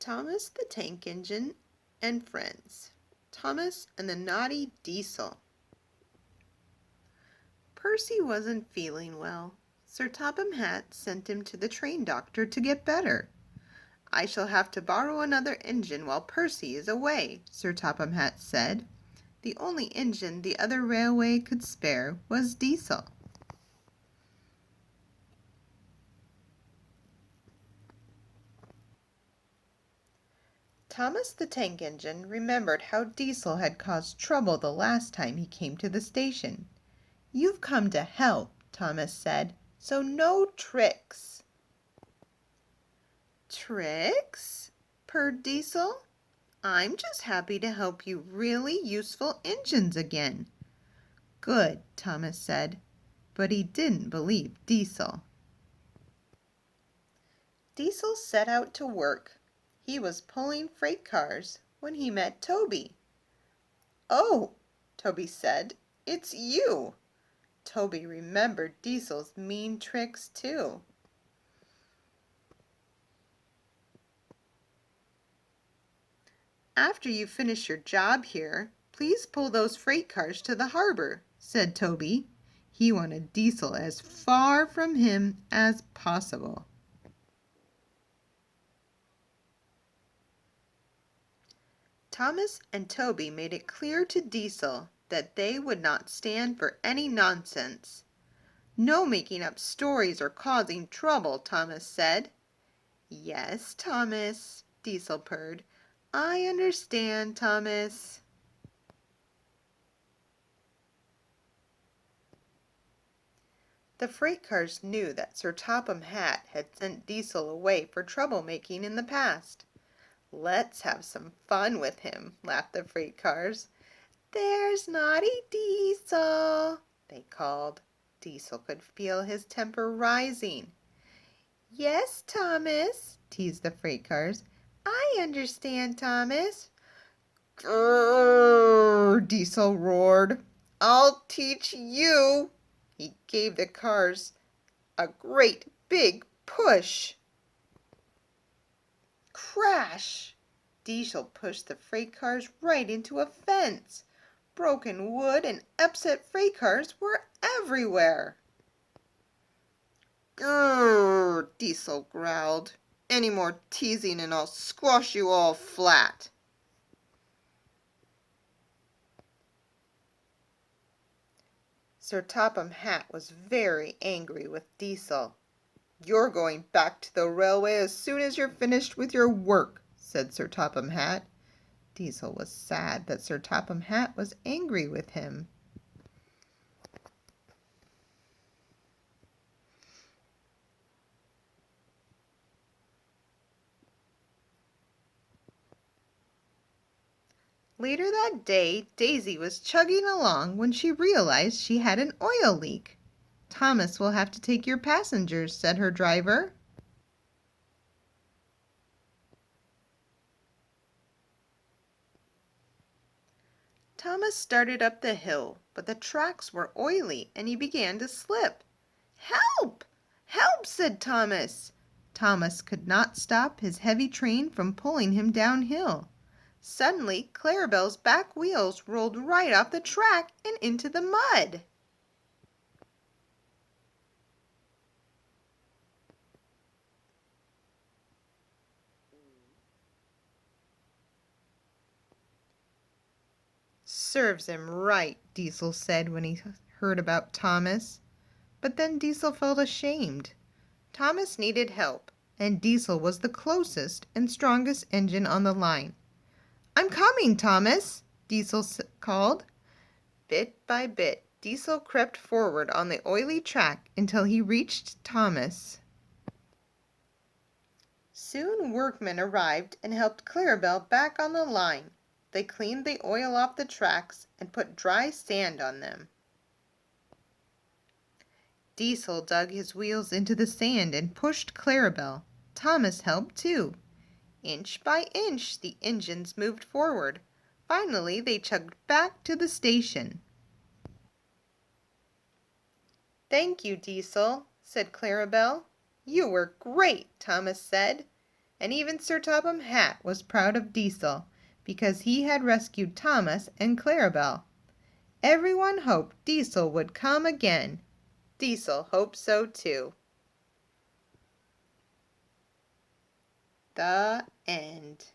Thomas the Tank Engine and Friends. Thomas and the Naughty Diesel. Percy wasn't feeling well. Sir Topham Hatt sent him to the train doctor to get better. "I shall have to borrow another engine while Percy is away," Sir Topham Hatt said. The only engine the other railway could spare was Diesel. Thomas the Tank Engine remembered how Diesel had caused trouble the last time he came to the station. "You've come to help," Thomas said, "so no tricks." "Tricks?" purred Diesel. "I'm just happy to help you really useful engines again." "Good," Thomas said, but he didn't believe Diesel. Diesel set out to work. He was pulling freight cars when he met Toby. "Oh," Toby said, "it's you." Toby remembered Diesel's mean tricks too. "After you finish your job here, please pull those freight cars to the harbor," said Toby. He wanted Diesel as far from him as possible. Thomas and Toby made it clear to Diesel that they would not stand for any nonsense. "No making up stories or causing trouble," Thomas said. "Yes, Thomas," Diesel purred. "I understand, Thomas." The freight cars knew that Sir Topham Hatt had sent Diesel away for troublemaking in the past. "Let's have some fun with him," laughed the freight cars. "There's naughty Diesel," they called. Diesel could feel his temper rising. "Yes, Thomas," teased the freight cars. "I understand, Thomas." "Grrr!" Diesel roared. "I'll teach you." He gave the cars a great big push. Crash! Diesel pushed the freight cars right into a fence. Broken wood and upset freight cars were everywhere. "Grrr!" Diesel growled. "Any more teasing and I'll squash you all flat." Sir Topham Hatt was very angry with Diesel. "You're going back to the railway as soon as you're finished with your work," said Sir Topham Hatt. Diesel was sad that Sir Topham Hatt was angry with him. Later that day, Daisy was chugging along when she realized she had an oil leak. "Thomas will have to take your passengers," said her driver. Thomas started up the hill, but the tracks were oily and he began to slip. "Help! Help!" said Thomas. Thomas could not stop his heavy train from pulling him downhill. Suddenly, Clarabelle's back wheels rolled right off the track and into the mud. "Serves him right," Diesel said when he heard about Thomas. But then Diesel felt ashamed. Thomas needed help, and Diesel was the closest and strongest engine on the line. "I'm coming, Thomas," Diesel called. Bit by bit, Diesel crept forward on the oily track until he reached Thomas. Soon workmen arrived and helped Clarabelle back on the line. They cleaned the oil off the tracks and put dry sand on them. Diesel dug his wheels into the sand and pushed Clarabelle. Thomas helped too. Inch by inch, the engines moved forward. Finally, they chugged back to the station. "Thank you, Diesel," said Clarabelle. "You were great," Thomas said. And even Sir Topham Hatt was proud of Diesel because he had rescued Thomas and Clarabel. Everyone hoped Diesel would come again. Diesel hoped so too. The end.